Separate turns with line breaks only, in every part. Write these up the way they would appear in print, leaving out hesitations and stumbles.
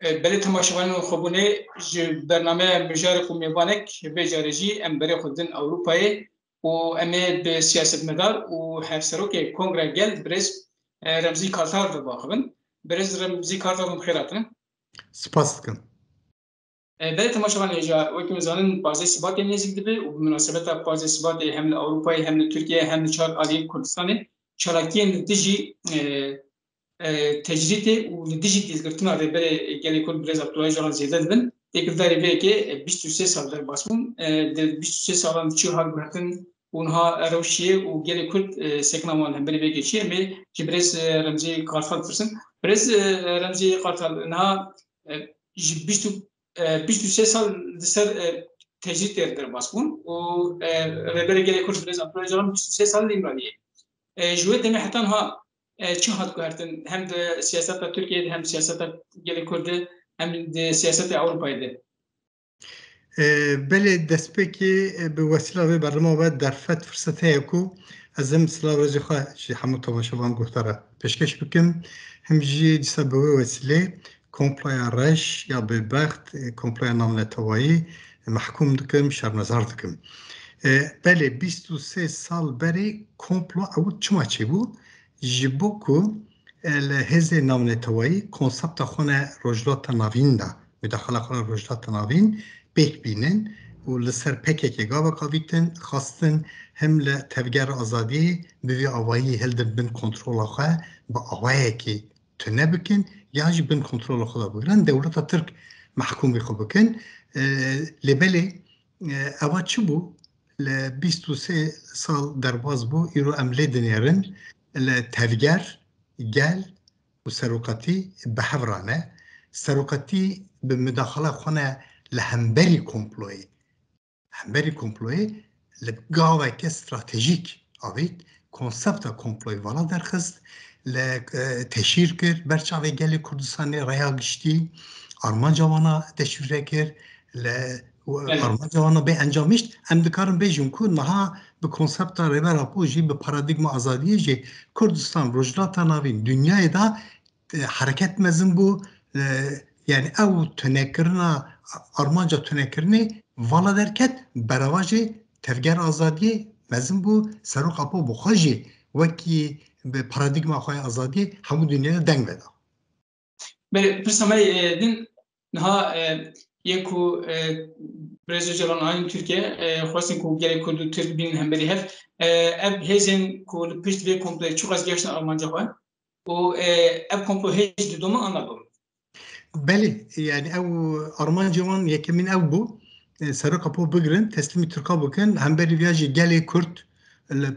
بله تماشاوان خوبونه ج برنامه مجاری قومیوانک به جارجی امبری خودن اروپای و امه به سیاست مدار و هفسرو که کنگره گل برز رمزی کارتار رو باخبن برز رمزی کارتار رو بخیراتن
سپاس دکم.
بله تماشاوان اجا وقتی زنان بازی ثبات نزدیک دبی و مناسبت بازی ثبات هم اروپای هم ترکیه هم چهار عالی کردستان چالاکی نتیجی تجربه و دیجیتی زگرتنا ربره گلی کل برز اپتوای جان زیاده دبن تکرار ربره که 23 سال در باسمون در 23 سالان چه حال بردن اونها روشیه و گلی کل سکنمان هم بری بگی چیه می جبرز رمزی کارفال فرسن برز رمزی کارفال نه 23 سال دسر تجربه در باسمون و ربره گلی کل برز اپتوای جان 23 سال لیمرانیه جوه دمی حتی ها چه هات کردن هم د سیاست ترکیه هم سیاست گلی کرده هم د سیاست اروپایی ده
بله دست پکی به وسیله به برنامه باید در فت فرصته یکو از هم سلام رجی خواه همون تماشاوان گفتاره پیشکش بکم هم جی دیسا به وسیله کمپلای رش یا به بخت کمپلای نام نتوایی محکوم دکم شرمزار دکم بله 23 سال بری کمپلو او چما چی بود جبو کو الهز نامنتوایی کنسپت خونه رجلات ناوین ده مداخله خونه رجلات ناوین بیک بینن و لسر پکه که گاوا کاویتن خواستن هم لتفگر آزادی بوی آوایی هلدن بین کنترول خواه با آوایی که تنه بکن یا جی بین کنترول خواه بگرن دولت ترک محکومی خواه بکن لبلی اوا چی بو ل 23 سال درباز بو ایرو عمله دنیارن التفجير جال وسروقتي بحفرانه سروقتي بمداخله خونه لهمبري كومبلوي لقاوة كاستراتيجيك أبيت كونسبت كومبلوي ولا درخست لتشير كر برشاوي جالي كردستاني ريا قشتي أرمان جوانا تشوير كر أرمان جوانا بي انجامشت ام دكارم بيجون كون نها به کنسپت ریبر اپوژی به پارادیگم آزادی جی کردستان رجلات ناوین دنیای دا حرکت مزن بو یعنی او تنکرنا آرمانجا تنکرنی والا درکت برواجی تفگر آزادی مزن بو سروق اپو بخواجی وکی به پارادیگم آخوای آزادی همو دنیا دنگ بدا
بله پرسمای دین نها یکو برزو جوانان ترکیه خواستن کو گلی کردو ترک بین هم بری هف اب هزین کو پشت به کمپله çok az geçten Almanca var o اب کمپله هز دوما anladım
بله yani او Arman جوان یکی من او بو سرق اپو بگرن تسلیمی ترکا بکن هم بری ویاجی گلی کرد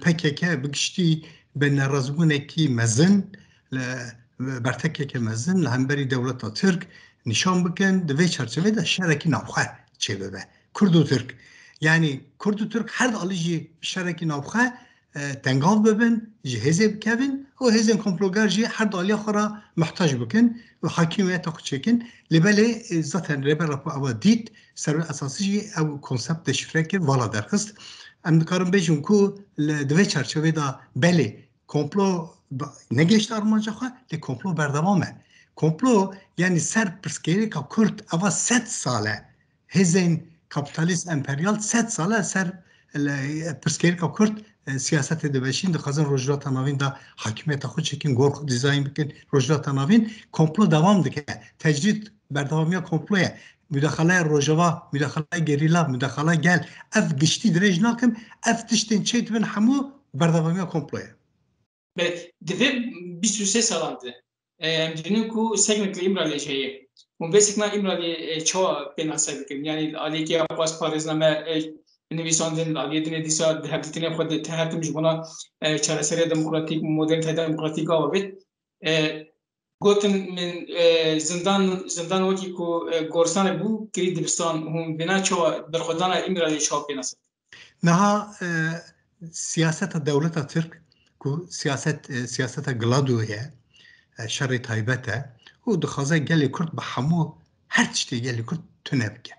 PKK بگشتی به نرازمونه کی مزن برتکه که مزن هم بری دولت ترک نشان بکن دوی چرچوه ده شرکی نوخه چه ببه کرد و ترک یعنی کرد و ترک هر دالیجی شرکی نوخه تنگاف ببن جهزه بکبن و هزین کمپلوگر جی هر دالی خورا محتاج بکن و حاکمیت اخو چکن لباله زاتن ربر اپو او دید سر اساسی جی او کنسپت شفره که والا درخست ام دکارم بیجون کو دوی چرچوه ده بله کمپلو نگشت آرمانجا خواه لی کمپلو بردوامه کمپلو یعنی سر پرسکری که کرد اوا 100 ساله هزین کپیتالیست امپریال 100 ساله سر پرسکری که کرد سیاست دبشین دخوازن رجلات ناوین دا حاکمیت خود چکین گور خود دیزاین بکن رجلات ناوین کمپلو دوام دکه تجدید بردوامی کمپلوه مداخله روجوا مداخله گریلا مداخله گل اف گشتی درج ناکم اف تشتین چیت بن همو بردوامی کمپلوه
بله دوی 23 سالانده امدینو کو سگنکلی امرالی شیه اون بسیکنا امرالی چه بناسه بکن یعنی علی که آواز پارزنامه نویساندن علی دنیا دیسا دهبتین خود تهرتم جبنا چهارسری دموکراتیک مدرن دموکراتیک آوید گوتن من زندان وکی کو گورستان بو کری دبستان هم بنا چه برخودان امرالی چه بناسه
نه سیاست دولت ترک کو سیاست گلادویه شر تایبته و دخوازه گلی کرد به همو هر چیزی گلی کرد تونه بکه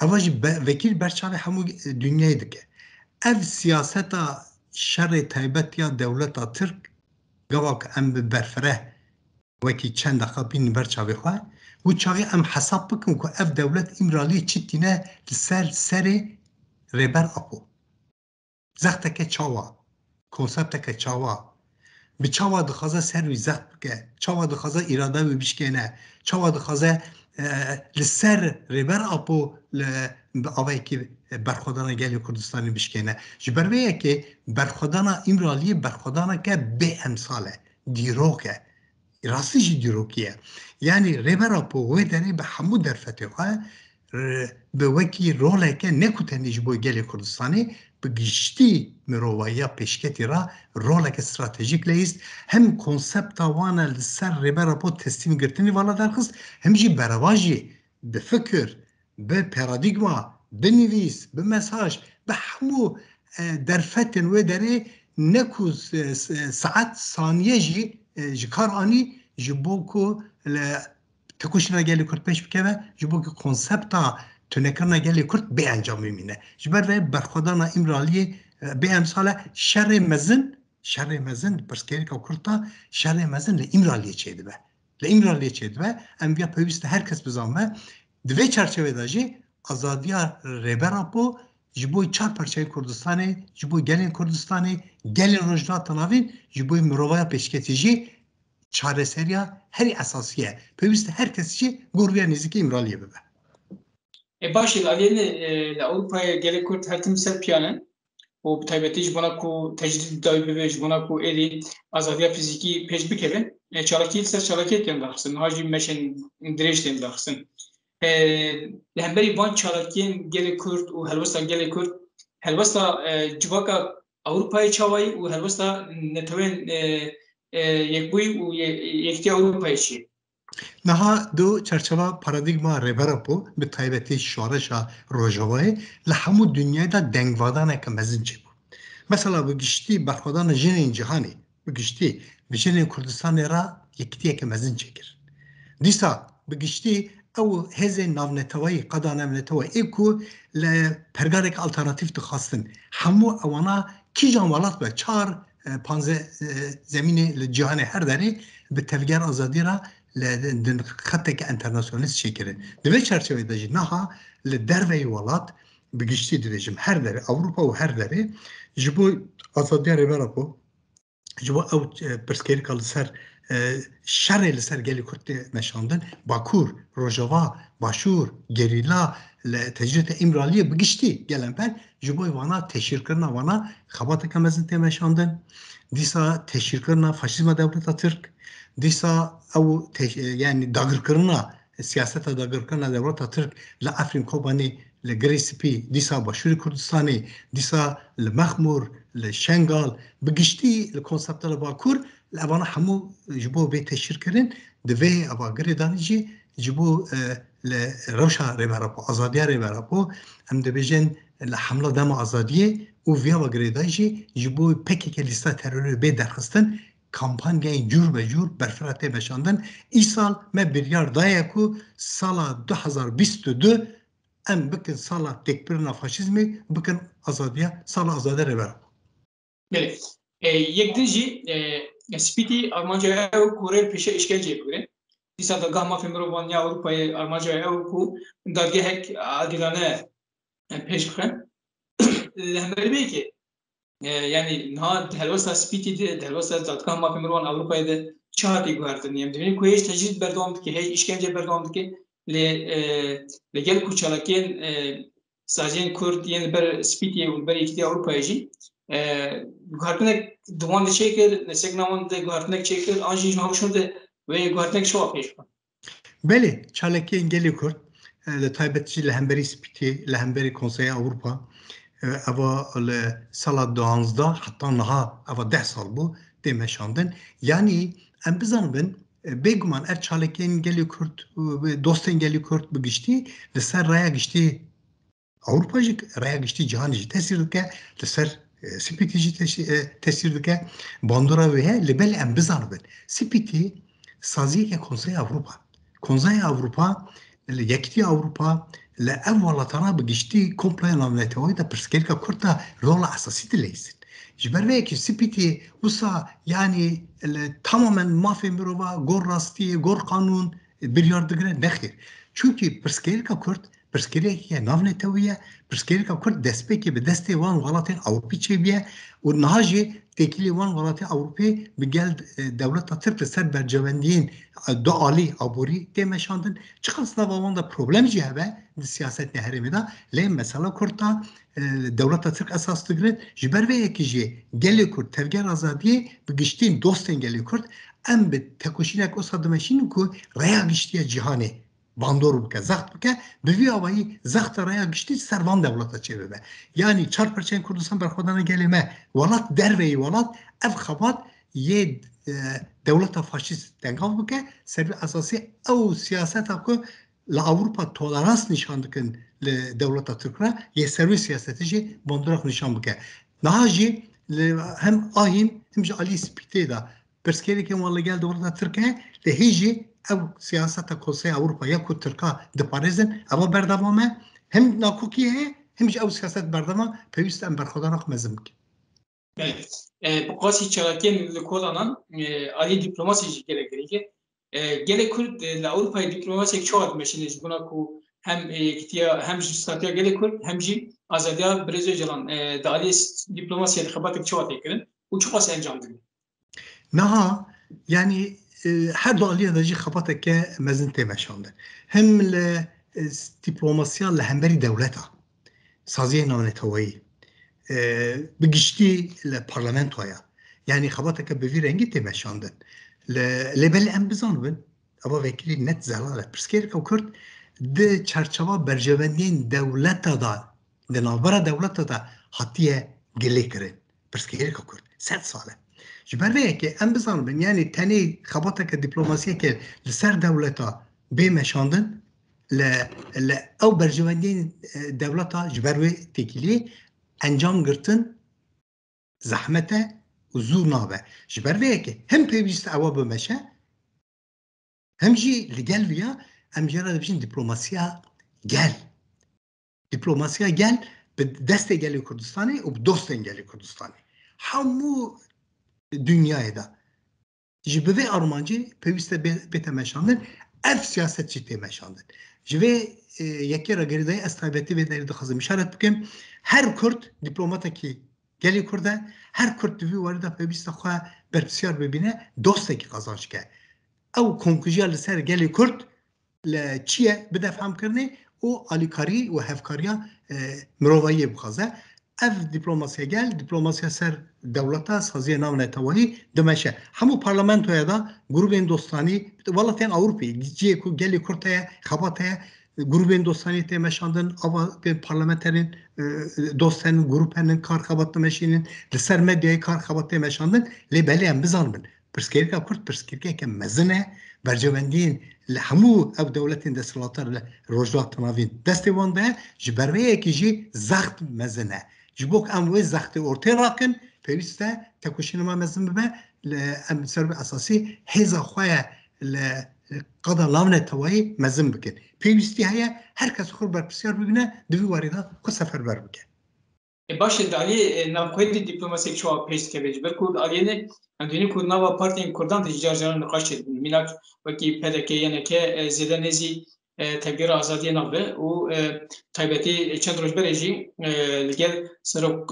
اواج وکیل برچاوه همو دنیای دکه اف سیاست شر تایبت یا دولت ترک گواک ام برفره وکی چند دقیقه بین بر چاوی خواه و چاوی ام حساب بکن که اف دولت امرالی چیتینه سر ریبر اپو زخته که چاوا کنسپت که چاوا به چاوا دخوازه سر وی زخت بکه چاوا دخوازه اراده وی بشکنه چاوا دخوازه لسر ریبر اپو آوه که برخودان گلی کردستانی بشکنه جبرویه که برخودان امرالی برخودان که به امثاله دیروکه راستش دیروکیه یعنی ریبر اپو وی داره به همو درفته خواه به وکی روله که نکوتنیش بوی گلی کردستانی بگشتی مروایی پیشکتی را روله که استراتژیک لیست هم کنسپت وانا لسر ریبر اپو تستیم گرتنی والا درخست هم جی برواجی به فکر به پرادیگما به نویس به مساج به همو درفتن وی داره نکو ساعت ثانیه جی کار آنی جبو که تکوشنا گلی کرد پیش بکه جبو که کنسپتا تونکرنا گلی کرد به انجام میمینه جبر برخودانا امرالی به امثاله شر مزن پرسکری که کرتا شر مزن لامرالی چیده به لامرالی چیده به ام بیا پیوست هر کس بزامه دوی چرچوه داجی آزادیا ریبر اپو جبوی 4 پرچه کردستانی جبوی گلین کردستانی گلین رجنات ناوین جبوی مروای پیشکتیجی چاره سریا هری اساسیه پیوست هر کسی گروه نزدیک امرالیه ببه
باشه الان اروپا گله کرد هر تیم سر پیانن و بتایبتی جبنا کو تجدید دای به جبنا کو اری آزادی فیزیکی پیش بکره چالاکی سر چالاکی تیم داخسن هاجی مشن درش تیم داخسن لهمبری وان چالاکی گله کرد و هلوستا گله کرد هلوستا جواکا اروپا چاوی و هلوستا نتوین یک بوی و یکتی اروپایی چی
نها دو چرچبه پارادیگما ریبرپو به تایبتی شارشا روژوای لحمو دنیای دا دنگوادانه که مزین چی بود مثلا بگشتی برخودان جنین جهانی بگشتی به جنین کردستان را یکتیه که مزین چی کرد دیسا بگشتی او هزه ناونتوایی قدا ناونتوایی ایکو لپرگارک الترناتیف تخواستن همو اوانا کی جانوالات به 4 پانزه زمین جهان هر داری به تفگر آزادی را خطه که انترناسیونالیست شکره دوی چرچوه داجی نها لدروی ولات بگشتی دویجم هر داری اوروپا و هر داری جبو آزادی ریبر اپو جبو او پرسکری که لسر شر لسر گلی کرد نشاندن باکور، روژاوا، باشور، گریلا لتجربه امرالیه بگشتی گلن پر جبوی وانا تشیر کرنا وانا خبات که مزن تیمشاندن دیسا تشیر کرنا فاشیزم دولت ترک دیسا او یعنی داگر کرنا سیاست داگر کرنا دولت ترک لافرین کوبانی لگریسپی دیسا باشور کردستانی دیسا لمخمور لشنگال بگشتی لکنسپت لباکور لوانا همو جبو به تشیر کردن دوی اباگری دانیجی جبو لروشا ریبرپو آزادیا ریبرپو هم دبیجن لحمله دم آزادیه و ویا اباگری دانیجی جبو پکی که لیستا تروری به درخستن کامپانیا جور به جور برفرته بشاندن ای سال ما بریار دایه کو سال 2022 ام بکن سال تکبرنا فاشیزمی بکن آزادیا سال آزادی ریبرپو
بله یک دیجی سپیتی Almanca ev Kore peşe işkence yapıyor. Disa da gamma femrovanya Avrupa'yı Almanca ev ku darge hek adilane peş kıran. Lehmeri bey ki yani ha helvasa spiti de helvasa da gamma femrovan Avrupa'yı da çağatı guardın yani demin ku hiç tecrid berdamdı ki hiç işkence berdamdı ki le gel kuçalaken sajen Kurd yani ber spiti ve ber ikti Avrupa'yı guardnek دوان چیکر نسگنامان ده guardnek çeker anji hoşunda ve guardnek şu yapıyor.
بله چالکی انگلی کرد لطایبتشی لهمبری سپیتی لهمبری کنسای اروپا اوا سال 12 حتی نها اوا 10 سال بو دیمشاندن یعنی ام بزنبن بگمان ار چالکی انگلی کرد دوست انگلی کرد بگشتی لسر رaya گشتی اروپا جی رaya گشتی جهان جی تاثیر که لسر سپیتی تاثیر که باندورا و لبل ام بزنبن سپیتی سازی که کنسای اروپا کنزای اروپا یکتی اروپا لأولتنا بگشتی کمپلای نامنتوی دا پرسکری که کرد رول اساسی دلیست جبر وی سپیتی وسا یعنی tamamen mafya mirova gor rastiye gor kanun biryardıgre nexir. Çünkü perskerika Kürt perskerika navnetawiye perskerika Kürt despeki be deste van Galatın Avrupa çebiye u nahaji tekili van Galatın Avrupa bi gel devlet Türk ser bercevendiğin do ali aburi temeşandın çıkan sınavı da problem cihebe siyaset nehremi da le mesela Kürt'ta devlet Türk esas tıgre jiber ve ekici geli Kürt tevger azadiye bi giştin dosten geli Kürt em bi tekoşinek o sadımeşin ku raya giştiye cihane bandor bike zaht bike bi avayı zaht raya gişti servan devleta çevebe yani çarpırçen Kurdistan berxodana gelime valat derveyi valat ev xabat ye devleta faşist dengav bike servi asası o siyaseta ku la Avrupa tolerans nişandıkın devleta Türk'ra ye servi siyaseti ji bandurak nişan bike nahaji hem ahim hem ji ali spite da perskeri ke vallahi gel devleta Türkiye de hiji ev siyaseta Konsey Avrupa ya ku Türk'a diparezin ama berdavame hem nakukiye hem ji ev siyaset berdama pevist em berxodanak mezim ki.
Bu qasi çalaken li kolanan ali diplomasi gerekir. Gerek Kürt la Avrupa diplomasi çoğalt meşiniz buna ku hem kitiya hem statüya gerek Kürt hem ji azadiya Brezilyalan da ali diplomasi xabatık çoğalt ekirin. Bu çok az encamdır.
Naha yani her dağlıya da xabatık ke mezin temeşandır. Hem le diplomasiya le hemberi devleta saziye navnetavayı بگشتی لپارلمنتویا یعنی خبرت که به وی رنگی تماشاندن لبل ام بزنن اما وکیلی نت زلاله پرسکر که کرد ده چرچوا برجوندین دولت دا دنابرا دولت دا حتیه گلی کرد پرسکر که کرد 100 ساله جبره که ام بزنن یعنی تنی خبرت که دیپلماسیه که لسر دولتا به مشاندن ل او برجوندین دولتا جبره تکیلی انجام گرتن زحمته و زور نابه جبر ویه که هم پیویست اوا بمشه هم جی لگل ویا هم جرا دبشین دیپلوماسیا گل به دست گلی کردستانی و به دوست گلی کردستانی همو dünyaya da jibe Armancı peviste betemeşandın ev siyasetçi temeşandın jibe yekera geride estabeti ve deride hazım işaret bugün her Kürt diplomataki geli Kürt'e her Kürt düvi var da peviste xwa bersiyar bebine dosteki kazanç ke ev konkujiya li ser geli Kürt le çiye bidefam kirni o alikari ve hevkariya mirovayı bixaze ev diplomasiya gel diplomasiya ser devleta saziye navne tavahi demeşe hamu parlamentoya da grubun dostani vallahi Avrupa'ya gideceği ku geli Kürt'e xabataya grubun dostani temeşandın ama parlamenterin dostların gruplarının kar xabatı meşinin ser medyayı kar xabatı meşandın le beleyen bizanmın perskirka Kürt perskirka ke mezine bercevendiğin hamu ev devletin desalatar rojdat tanavin destivanda jiberveye ki ji zaht mezine jibok am ve zahti ortaya rakın peviste tekuşinama mezin be em serbe asasi heza xoya le qada lavne tawayı mezin bikin pevisti haya herkes xur ber psiyer bibine divi varida ku seferber bikin
Başta Ali navkoydi diplomatik çoğu peşt kebeci. Belki Ali'nin dünü kurnava partinin kurdan ticarlarını kaçırdı. Minak vaki PDK yeneke zedenezi tevgir azadiye navbe. O taybeti çendroş bereci gel sarı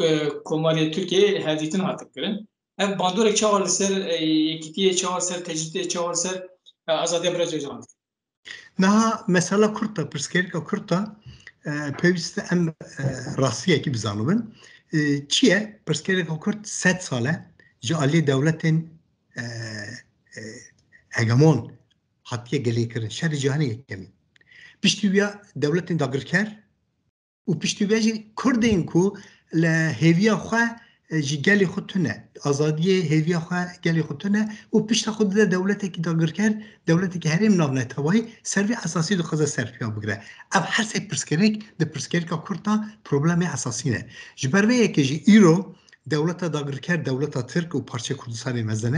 komari Türkiye herditin hatık kırın. Ev bandorek çağırır ser, kitiye çağırır ser, tecrüte çağırır ser azadiye bırakacağım.
Naha mesela Kürt'ta, Perskerika Kürt'ta peviste em rasiye ki bizanıbın. Çiye Perskerika Kürt 7 sale ji alî devletin hegemon hatiye gelê kirin şerî cihanê yekemî. Piştîviya devletin dagirker û piştîviya jî Kurdên ku li hêviya xwe ji gelê xwe tune azadiyê hêviya xwe gelê xwe tune û pişta xwe dide dewletekî dagirker dewletekî herêm navne tewayî servî esasî dixwaze serfiya bigire ev her sê pirsgirêk di pirsgirêka Kurta problemê esasî ne ji ber vê yekê jî îro dewleta dagirker dewleta Tirk û parçe Kurdistanê mezin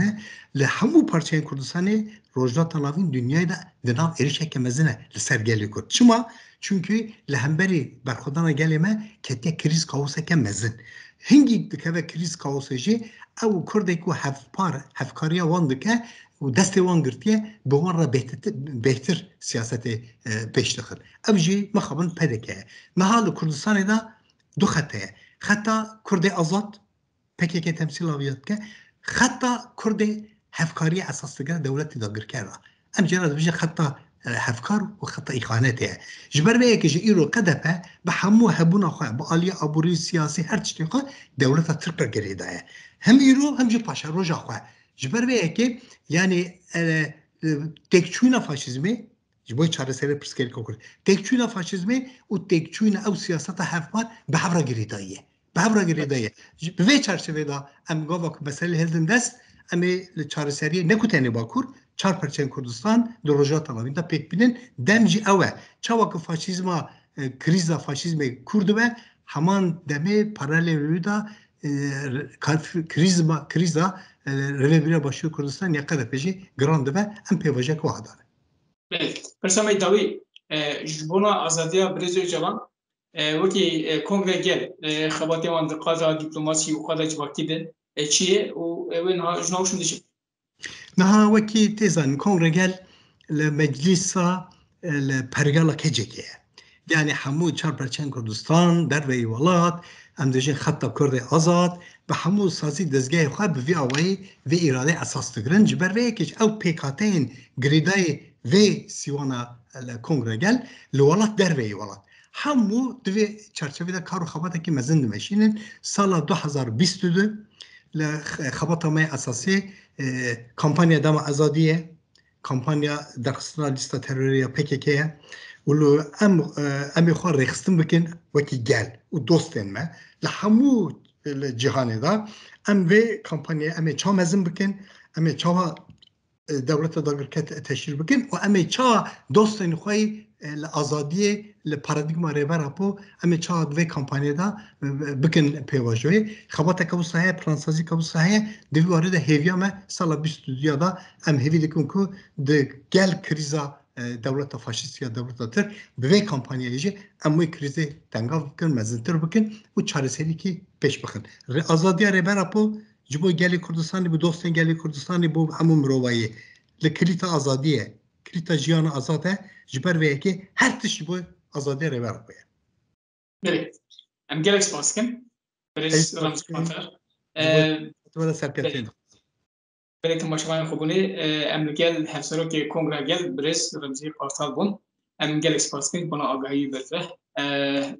li hemû parçeyên Kurdistanê rojdata navîn dünyayê de di nav êrişeke mezin e li ser gelê Kurd çima çünkü li hemberî berxwedana gelê me ketiye krîz kaoseke mezin هنگی دکه کریز کاوسجی او کرده کو هفکاریا وان دکه و دست وان گرتیه به وان را بهتر سیاست پیش دخل او جی مخابن پدکه نهال کردستان دا دو خطه خطا کرده آزاد پکی که تمثیل آویاد که خطا کرده هفکاری اساس دگر دولت داگر کرده ام جراد بجی خطا هفکار و خطا ایخانته جبر به که ایرو قدپه به همو هبون خواه با آلی عبوری سیاسی هر چی خواه دولت ترک گریده هم ایرو هم جو پاشا روژا خواه جبر به که یعنی تکچوینا فاشیزمی جبوی چاره سری پرسکری که کرد تکچوینا فاشیزمی و تکچوینا او سیاست هفکار به هفرا گریده به چرچوه دا ام گاوا که مسئله هلدن دست امی چاره سری نکوتنی باکور چار پرچن کردستان در روزات آمدن تا پیک بینن دمجی اوه چوا که فاشیزما کریزا فاشیزم کردوه همان دمه پارالل دا کریزا رویبیره باشو کردستان یقدر پیشی گراند و ام پیواجه که وحدانه.
پرسامی داوی جبونا آزادیا بریزوی جوان وکی کنگره گل خباتی وان دقاضا دیپلماسی و قاضا جواکی ده چیه و وین ها جنوشون دیشه؟
نها وکی تیزان کنگرگل لمجلسا لپرگالا کجکیه یعنی همو چار پرچن کردستان در وی ولات ام دیجین خطا کرد آزاد به همو سازی دزگاه خواه به وی آوایی وی اراده اساس دگرن جبر وی کش او پیکاتین گریدای وی سیوانا کنگرگل لولات در وی ولات همو دوی چرچوی دا کارو خباتا که مزند مشینن سال 2022 لخباتا مای اساسی کمپانیا دام آزادیه کمپانیا دقیقا لیستا تروریه PKK'ye ولو ام خوار رخصتم بکن وکی گل و دوستن ما لحمو الجهان دا ام و کمپانیا ام چا مزن بکن ام چا دولت داگر کت تشکیل بکن و ام چا دوستن خوی الازادیه لپارادیگما ریبر اپو ام چا دوی کمپانیا دا بکن پیواجوی خباتا کبو صحیح پرانسازی کبو صحیح دوی وارد هیویا ما سال 22 دا ام هیوی دکن که ده گل کریزا دولت فاشیست یا دولت تر به وی کمپانیایجی اموی کریزی تنگاف بکن مزنتر بکن و چارەسەری کی پیش بکن آزادی ریبر اپو جبو گلی کردستانی بو دوستن گلی کردستانی بو همون مروایی لکریتا آزادیه کریتا جیان آزاده جبر وی که هر تشی بو آزادی ریبر اپو
بله ام گلک سپاسکن برش رمز کمانتر
ولا سرکتین
بله تماشاگران خوبونه ام گل هفسرو که کنگره گل برش رمزی پارتال بون ام گلک سپاسکن بنا آگاهی بده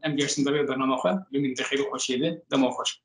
ام گرسن داره برنامه خواه بمین تخیل خوشیده دم خوش